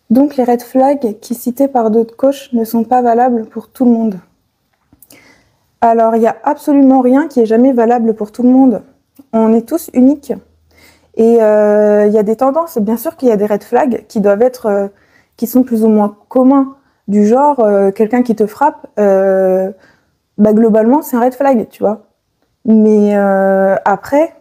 Donc les red flags qui cités par d'autres coachs ne sont pas valables pour tout le monde. Alors il n'y a absolument rien qui est jamais valable pour tout le monde. On est tous uniques. Et il y a des tendances, bien sûr qu'il y a des red flags qui doivent être, qui sont plus ou moins communs. Du genre, quelqu'un qui te frappe, globalement c'est un red flag, tu vois. Mais après,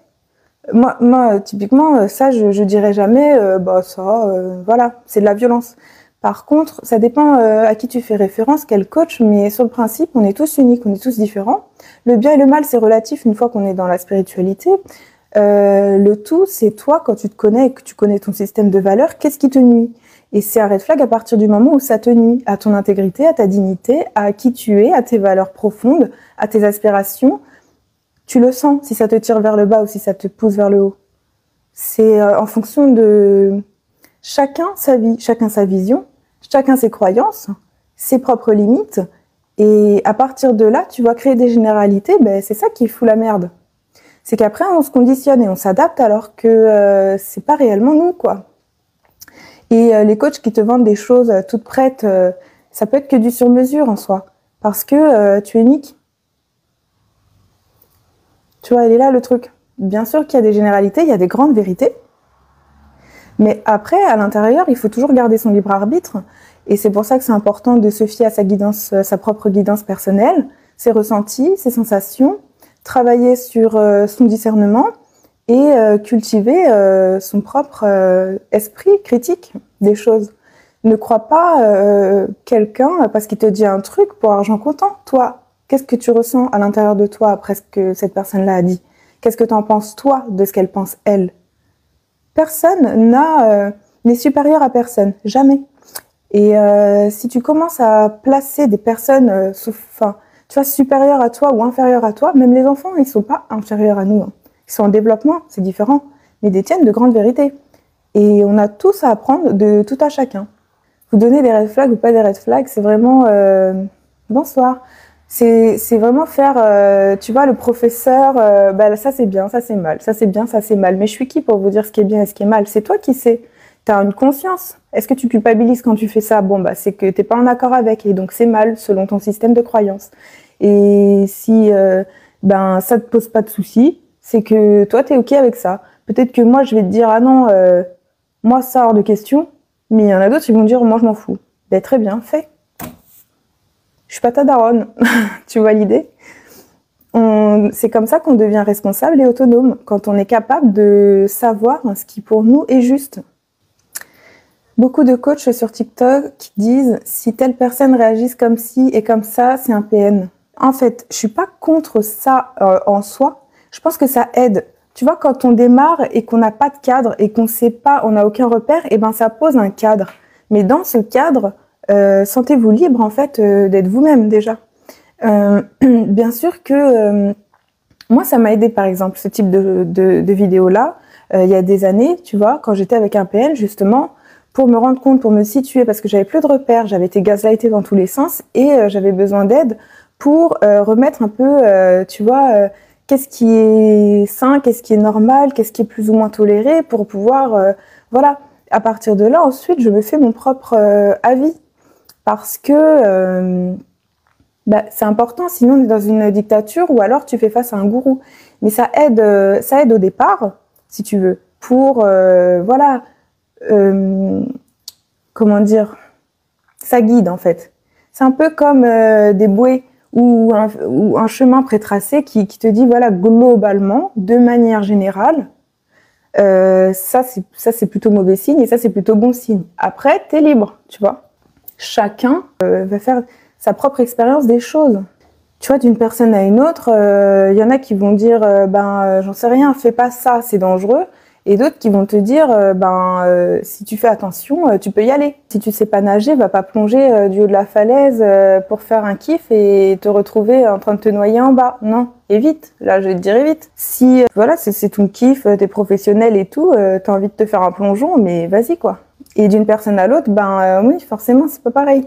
moi typiquement, ça je dirais jamais, voilà, c'est de la violence. Par contre, ça dépend à qui tu fais référence, quel coach, mais sur le principe, on est tous uniques, on est tous différents. Le bien et le mal, c'est relatif une fois qu'on est dans la spiritualité. Le tout, c'est toi, quand tu te connais et que tu connais ton système de valeurs, qu'est-ce qui te nuit? Et c'est un red flag à partir du moment où ça te nuit à ton intégrité, à ta dignité, à qui tu es, à tes valeurs profondes, à tes aspirations. Tu le sens si ça te tire vers le bas ou si ça te pousse vers le haut. C'est en fonction de chacun sa vie, chacun sa vision, chacun ses croyances, ses propres limites. Et à partir de là, tu vas créer des généralités, c'est ça qui fout la merde. C'est qu'après, on se conditionne et on s'adapte alors que c'est pas réellement nous, quoi. Et les coachs qui te vendent des choses toutes prêtes, ça peut être que du sur-mesure en soi. Parce que tu es unique. Tu vois, il est là le truc. Bien sûr qu'il y a des généralités, il y a des grandes vérités. Mais après, à l'intérieur, il faut toujours garder son libre arbitre. Et c'est pour ça que c'est important de se fier à sa guidance, sa propre guidance personnelle, ses ressentis, ses sensations, travailler sur son discernement et cultiver son propre esprit critique des choses. Ne crois pas quelqu'un parce qu'il te dit un truc pour argent comptant. Toi, qu'est-ce que tu ressens à l'intérieur de toi après ce que cette personne-là a dit? Qu'est-ce que tu en penses, toi, de ce qu'elle pense, elle? Personne n'est supérieur à personne, jamais. Et si tu commences à placer des personnes tu vois, supérieures à toi ou inférieures à toi, même les enfants, ils sont pas inférieurs à nous. Hein. Ils sont en développement, c'est différent, mais détiennent de grandes vérités. Et on a tous à apprendre de tout à chacun. Vous donnez des red flags ou pas des red flags, c'est vraiment bonsoir. C'est vraiment faire, tu vois, le professeur, ça c'est bien, ça c'est mal, ça c'est bien, ça c'est mal. Mais je suis qui pour vous dire ce qui est bien et ce qui est mal? C'est toi qui sais. T'as une conscience. Est-ce que tu culpabilises quand tu fais ça? Bon, c'est que t'es pas en accord avec et donc c'est mal selon ton système de croyance. Et si ça te pose pas de soucis, c'est que toi t'es ok avec ça. Peut-être que moi je vais te dire ah non, moi ça hors de question, mais il y en a d'autres qui vont dire moi je m'en fous. Très bien, fais. Je suis pas ta daronne, tu vois l'idée? C'est comme ça qu'on devient responsable et autonome, quand on est capable de savoir ce qui pour nous est juste. Beaucoup de coachs sur TikTok disent si telle personne réagisse comme ci et comme ça, c'est un PN. En fait, je suis pas contre ça en soi. Je pense que ça aide. Tu vois, quand on démarre et qu'on n'a pas de cadre et qu'on sait pas, on n'a aucun repère, ça pose un cadre. Mais dans ce cadre, sentez-vous libre en fait d'être vous-même déjà. Bien sûr que moi, ça m'a aidé par exemple ce type de vidéo-là il y a des années, tu vois, quand j'étais avec un PN justement. Pour me rendre compte, pour me situer, parce que j'avais plus de repères, j'avais été gaslightée dans tous les sens et j'avais besoin d'aide pour remettre un peu, tu vois, qu'est-ce qui est sain, qu'est-ce qui est normal, qu'est-ce qui est plus ou moins toléré pour pouvoir, voilà. À partir de là, ensuite, je me fais mon propre avis parce que c'est important, sinon on est dans une dictature ou alors tu fais face à un gourou. Mais ça aide au départ, si tu veux, pour, voilà, comment dire, ça guide en fait. C'est un peu comme des bouées ou un chemin prétracé qui te dit voilà globalement, de manière générale, ça c'est plutôt mauvais signe et ça c'est plutôt bon signe. Après t'es libre, tu vois. Chacun va faire sa propre expérience des choses. Tu vois, d'une personne à une autre, y en a qui vont dire j'en sais rien, fais pas ça, c'est dangereux. Et d'autres qui vont te dire, si tu fais attention, tu peux y aller. Si tu sais pas nager, va pas plonger du haut de la falaise pour faire un kiff et te retrouver en train de te noyer en bas. Non, évite. Là, je vais te dire évite. Si, voilà, c'est ton kiff, t'es professionnel et tout, t'as envie de te faire un plongeon, mais vas-y, quoi. Et d'une personne à l'autre, oui, forcément, c'est pas pareil.